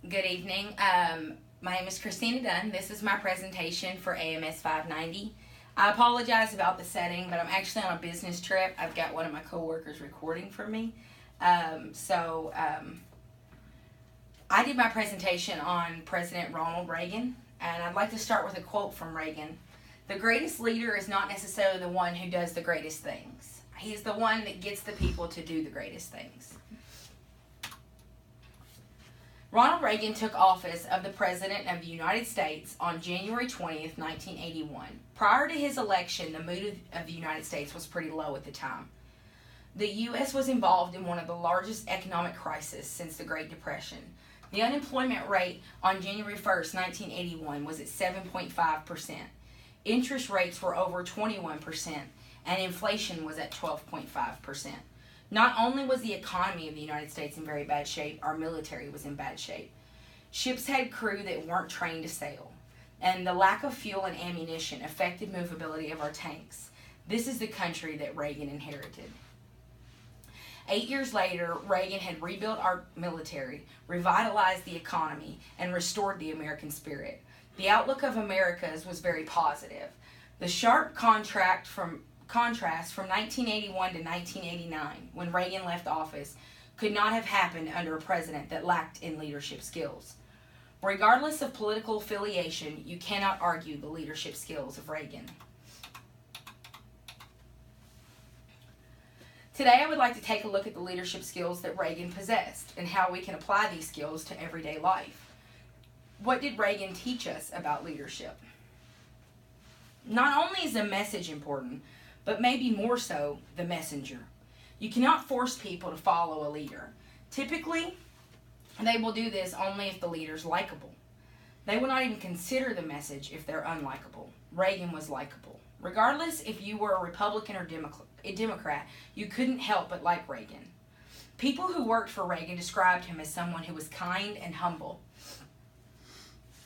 Good evening. My name is Christina Dunn. This is my presentation for AMS 590. I apologize about the setting, but I'm actually on a business trip. I've got one of my coworkers recording for me. I did my presentation on President Ronald Reagan, and I'd like to start with a quote from Reagan. The greatest leader is not necessarily the one who does the greatest things. He's the one that gets the people to do the greatest things. Ronald Reagan took office of the President of the United States on January 20th, 1981. Prior to his election, the mood of the United States was pretty low at the time. The U.S. was involved in one of the largest economic crises since the Great Depression. The unemployment rate on January 1st, 1981 was at 7.5%. Interest rates were over 21%, and inflation was at 12.5%. Not only was the economy of the United States in very bad shape, our military was in bad shape. Ships had crew that weren't trained to sail, and the lack of fuel and ammunition affected movability of our tanks. This is the country that Reagan inherited. 8 years later, Reagan had rebuilt our military, revitalized the economy, and restored the American spirit. The outlook of Americas was very positive. The sharp contrast from 1981 to 1989, when Reagan left office, could not have happened under a president that lacked in leadership skills. Regardless of political affiliation, you cannot argue the leadership skills of Reagan. Today, I would like to take a look at the leadership skills that Reagan possessed and how we can apply these skills to everyday life. What did Reagan teach us about leadership? Not only is the message important, but maybe more so, the messenger. You cannot force people to follow a leader. Typically, they will do this only if the leader's likable. They will not even consider the message if they're unlikable. Reagan was likable. Regardless if you were a Republican or Democrat, you couldn't help but like Reagan. People who worked for Reagan described him as someone who was kind and humble.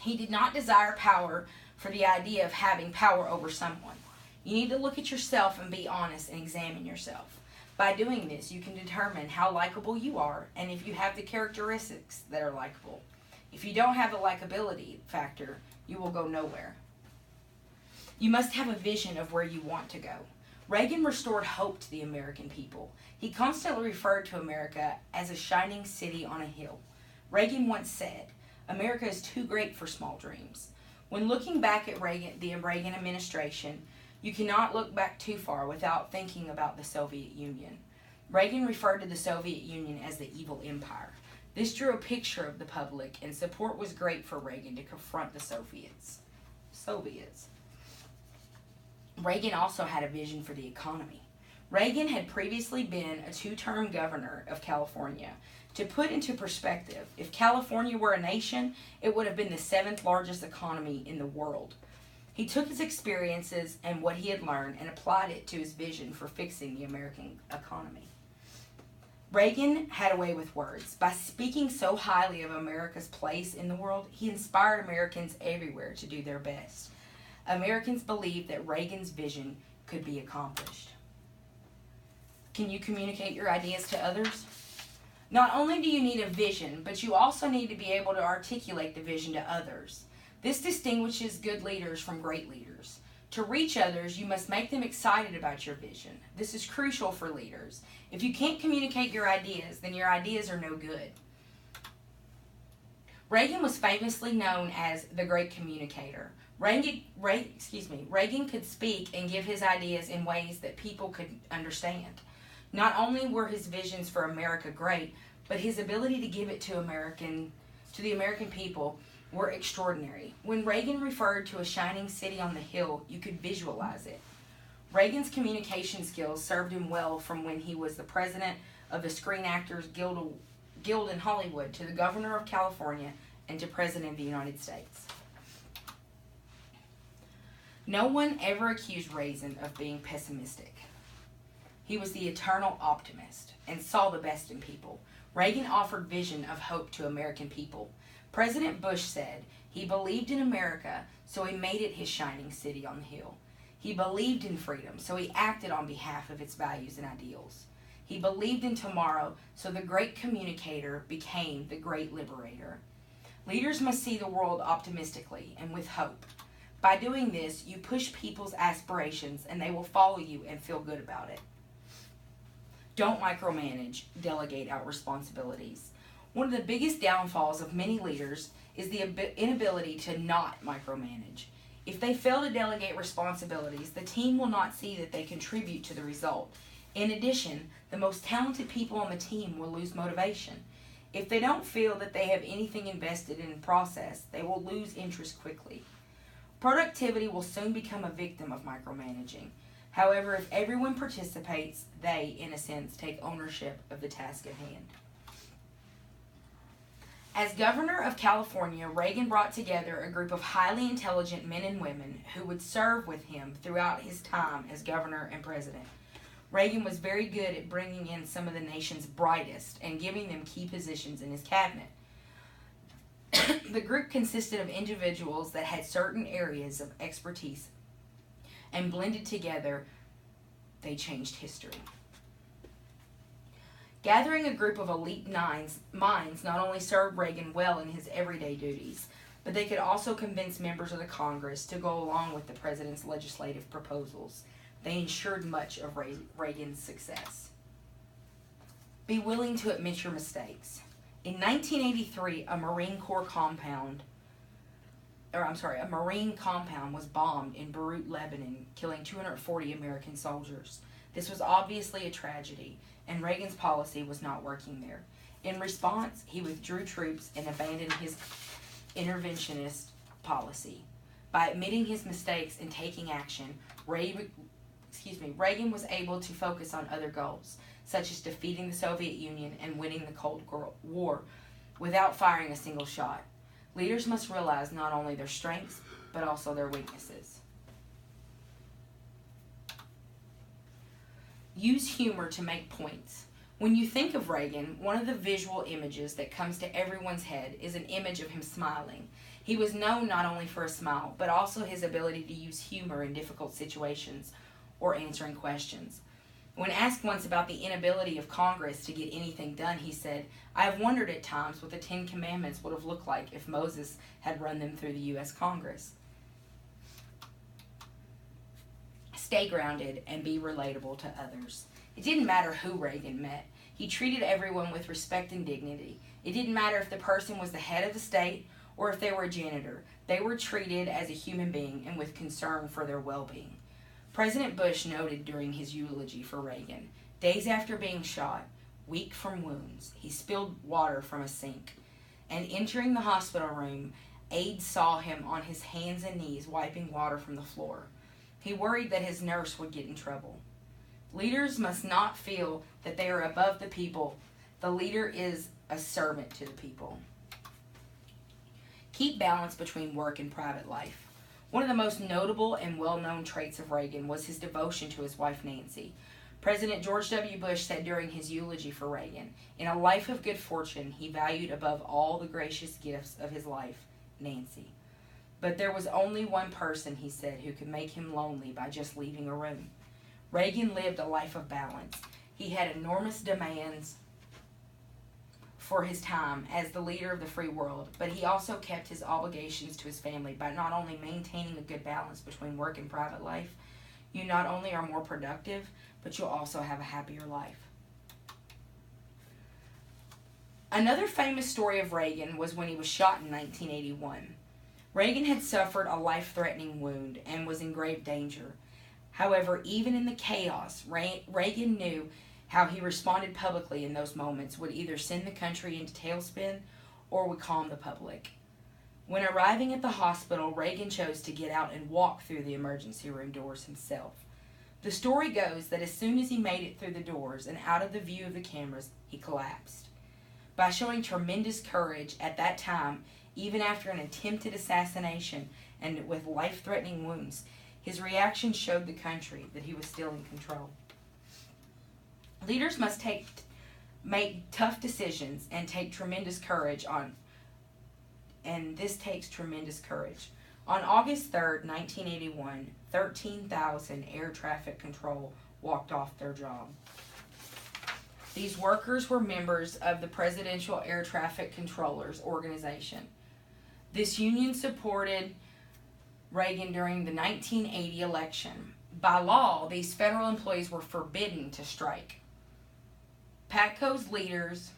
He did not desire power for the idea of having power over someone. You need to look at yourself and be honest and examine yourself. By doing this, you can determine how likable you are and if you have the characteristics that are likable. If you don't have the likability factor, you will go nowhere. You must have a vision of where you want to go. Reagan restored hope to the American people. He constantly referred to America as a shining city on a hill. Reagan once said, "America is too great for small dreams." When looking back at the Reagan administration, you cannot look back too far without thinking about the Soviet Union. Reagan referred to the Soviet Union as the evil empire. This drew a picture of the public, and support was great for Reagan to confront the Soviets. Reagan also had a vision for the economy. Reagan had previously been a two-term governor of California. To put into perspective, if California were a nation, it would have been the 7th largest economy in the world. He took his experiences and what he had learned and applied it to his vision for fixing the American economy. Reagan had a way with words. By speaking so highly of America's place in the world, he inspired Americans everywhere to do their best. Americans believed that Reagan's vision could be accomplished. Can you communicate your ideas to others? Not only do you need a vision, but you also need to be able to articulate the vision to others. This distinguishes good leaders from great leaders. To reach others, you must make them excited about your vision. This is crucial for leaders. If you can't communicate your ideas, then your ideas are no good. Reagan was famously known as the great communicator. Reagan could speak and give his ideas in ways that people could understand. Not only were his visions for America great, but his ability to give it to the American people were extraordinary. When Reagan referred to a shining city on the hill, you could visualize it. Reagan's communication skills served him well from when he was the president of the Screen Actors Guild in Hollywood to the governor of California and to president of the United States. No one ever accused Reagan of being pessimistic. He was the eternal optimist and saw the best in people. Reagan offered vision of hope to American people. President Bush said he believed in America, so he made it his shining city on the hill. He believed in freedom, so he acted on behalf of its values and ideals. He believed in tomorrow, so the great communicator became the great liberator. Leaders must see the world optimistically and with hope. By doing this, you push people's aspirations and they will follow you and feel good about it. Don't micromanage, delegate out responsibilities. One of the biggest downfalls of many leaders is the inability to not micromanage. If they fail to delegate responsibilities, the team will not see that they contribute to the result. In addition, the most talented people on the team will lose motivation. If they don't feel that they have anything invested in the process, they will lose interest quickly. Productivity will soon become a victim of micromanaging. However, if everyone participates, they, in a sense, take ownership of the task at hand. As governor of California, Reagan brought together a group of highly intelligent men and women who would serve with him throughout his time as governor and president. Reagan was very good at bringing in some of the nation's brightest and giving them key positions in his cabinet. The group consisted of individuals that had certain areas of expertise, and blended together, they changed history. Gathering a group of elite minds not only served Reagan well in his everyday duties, but they could also convince members of the Congress to go along with the president's legislative proposals. They ensured much of Reagan's success. Be willing to admit your mistakes. In 1983, a Marine compound was bombed in Beirut, Lebanon, killing 240 American soldiers. This was obviously a tragedy, and Reagan's policy was not working there. In response, he withdrew troops and abandoned his interventionist policy. By admitting his mistakes and taking action, Reagan was able to focus on other goals, such as defeating the Soviet Union and winning the Cold War without firing a single shot. Leaders must realize not only their strengths, but also their weaknesses. Use humor to make points. When you think of Reagan, one of the visual images that comes to everyone's head is an image of him smiling. He was known not only for a smile, but also his ability to use humor in difficult situations or answering questions. When asked once about the inability of Congress to get anything done, he said, "I have wondered at times what the 10 Commandments would have looked like if Moses had run them through the U.S. Congress." Stay grounded and be relatable to others. It didn't matter who Reagan met. He treated everyone with respect and dignity. It didn't matter if the person was the head of the state or if they were a janitor. They were treated as a human being and with concern for their well-being. President Bush noted during his eulogy for Reagan, days after being shot, weak from wounds, he spilled water from a sink, and entering the hospital room, aides saw him on his hands and knees wiping water from the floor. He worried that his nurse would get in trouble. Leaders must not feel that they are above the people. The leader is a servant to the people. Keep balance between work and private life. One of the most notable and well-known traits of Reagan was his devotion to his wife, Nancy. President George W. Bush said during his eulogy for Reagan, "In a life of good fortune, he valued above all the gracious gifts of his life, Nancy. But there was only one person," he said, "who could make him lonely by just leaving a room." Reagan lived a life of balance. He had enormous demands for his time as the leader of the free world, but he also kept his obligations to his family by not only maintaining a good balance between work and private life. You not only are more productive, but you'll also have a happier life. Another famous story of Reagan was when he was shot in 1981. Reagan had suffered a life-threatening wound and was in grave danger. However, even in the chaos, Reagan knew how he responded publicly in those moments would either send the country into tailspin or would calm the public. When arriving at the hospital, Reagan chose to get out and walk through the emergency room doors himself. The story goes that as soon as he made it through the doors and out of the view of the cameras, he collapsed. By showing tremendous courage at that time, even after an attempted assassination and with life-threatening wounds, his reaction showed the country that he was still in control. Leaders must make tough decisions and take tremendous courage this takes tremendous courage. On August 3rd, 1981, 13,000 air traffic control walked off their job. These workers were members of the Presidential Air Traffic Controllers Organization. This union supported Reagan during the 1980 election. By law, these federal employees were forbidden to strike. PATCO's leaders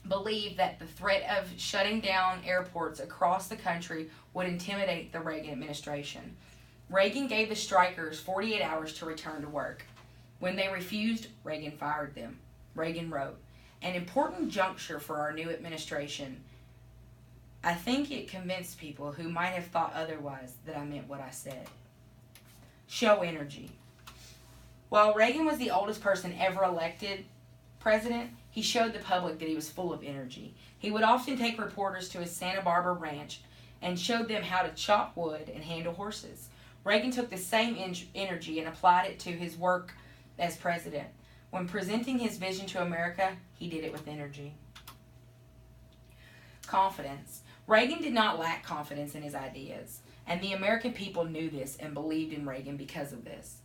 believed that the threat of shutting down airports across the country would intimidate the Reagan administration. Reagan gave the strikers 48 hours to return to work. When they refused, Reagan fired them. Reagan wrote, "An important juncture for our new administration. I think it convinced people who might have thought otherwise that I meant what I said." Show energy. While Reagan was the oldest person ever elected president, he showed the public that he was full of energy. He would often take reporters to his Santa Barbara ranch and showed them how to chop wood and handle horses. Reagan took the same energy and applied it to his work as president. When presenting his vision to America, he did it with energy. Confidence. Reagan did not lack confidence in his ideas, and the American people knew this and believed in Reagan because of this.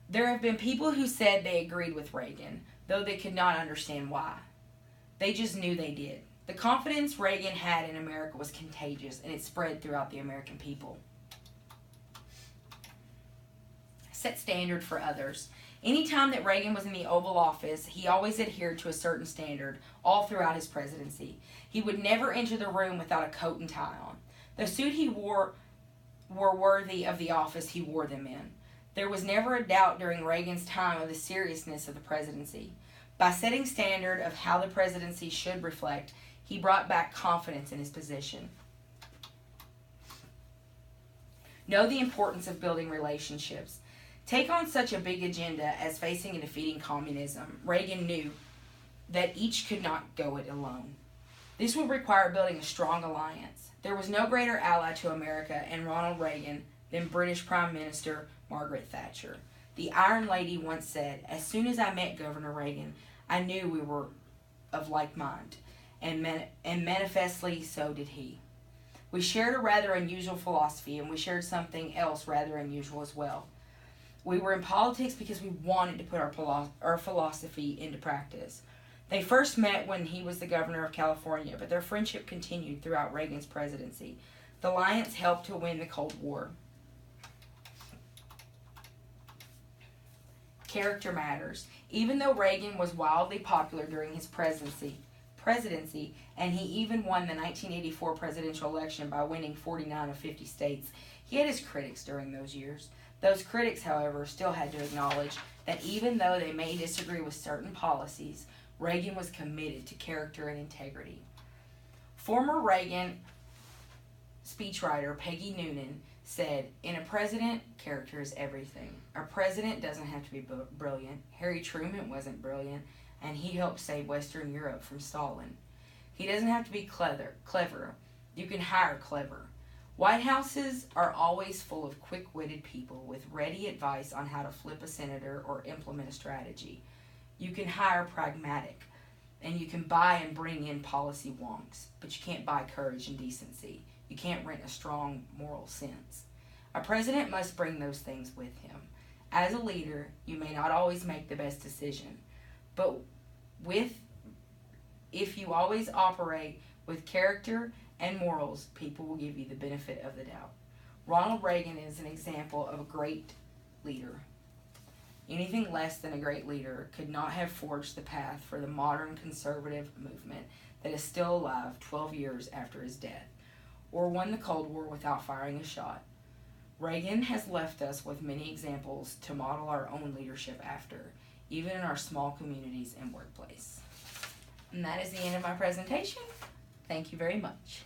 There have been people who said they agreed with Reagan, though they could not understand why. They just knew they did. The confidence Reagan had in America was contagious, and it spread throughout the American people. Set standard for others. Anytime that Reagan was in the Oval Office, he always adhered to a certain standard all throughout his presidency. He would never enter the room without a coat and tie on. The suit he wore were worthy of the office he wore them in. There was never a doubt during Reagan's time of the seriousness of the presidency. By setting standard of how the presidency should reflect, he brought back confidence in his position. Know the importance of building relationships. Take on such a big agenda as facing and defeating communism. Reagan knew that each could not go it alone. This would require building a strong alliance. There was no greater ally to America and Ronald Reagan than British Prime Minister Margaret Thatcher. The Iron Lady once said, "As soon as I met Governor Reagan, I knew we were of like mind, and manifestly so did he." We shared a rather unusual philosophy, and we shared something else rather unusual as well. We were in politics because we wanted to put our philosophy into practice. They first met when he was the governor of California, but their friendship continued throughout Reagan's presidency. The alliance helped to win the Cold War. Character matters. Even though Reagan was wildly popular during his presidency, and he even won the 1984 presidential election by winning 49 of 50 states, he had his critics during those years. Those critics, however, still had to acknowledge that even though they may disagree with certain policies, Reagan was committed to character and integrity. Former Reagan speechwriter Peggy Noonan said, "In a president, character is everything. A president doesn't have to be brilliant. Harry Truman wasn't brilliant, and he helped save Western Europe from Stalin. He doesn't have to be clever. You can hire clever. White Houses are always full of quick-witted people with ready advice on how to flip a senator or implement a strategy. You can hire pragmatic, and you can buy and bring in policy wonks, but you can't buy courage and decency. You can't rent a strong moral sense. A president must bring those things with him. As a leader, you may not always make the best decision, but if you always operate with character and morals, people will give you the benefit of the doubt." Ronald Reagan is an example of a great leader. Anything less than a great leader could not have forged the path for the modern conservative movement that is still alive 12 years after his death, or won the Cold War without firing a shot. Reagan has left us with many examples to model our own leadership after, even in our small communities and workplace. And that is the end of my presentation. Thank you very much.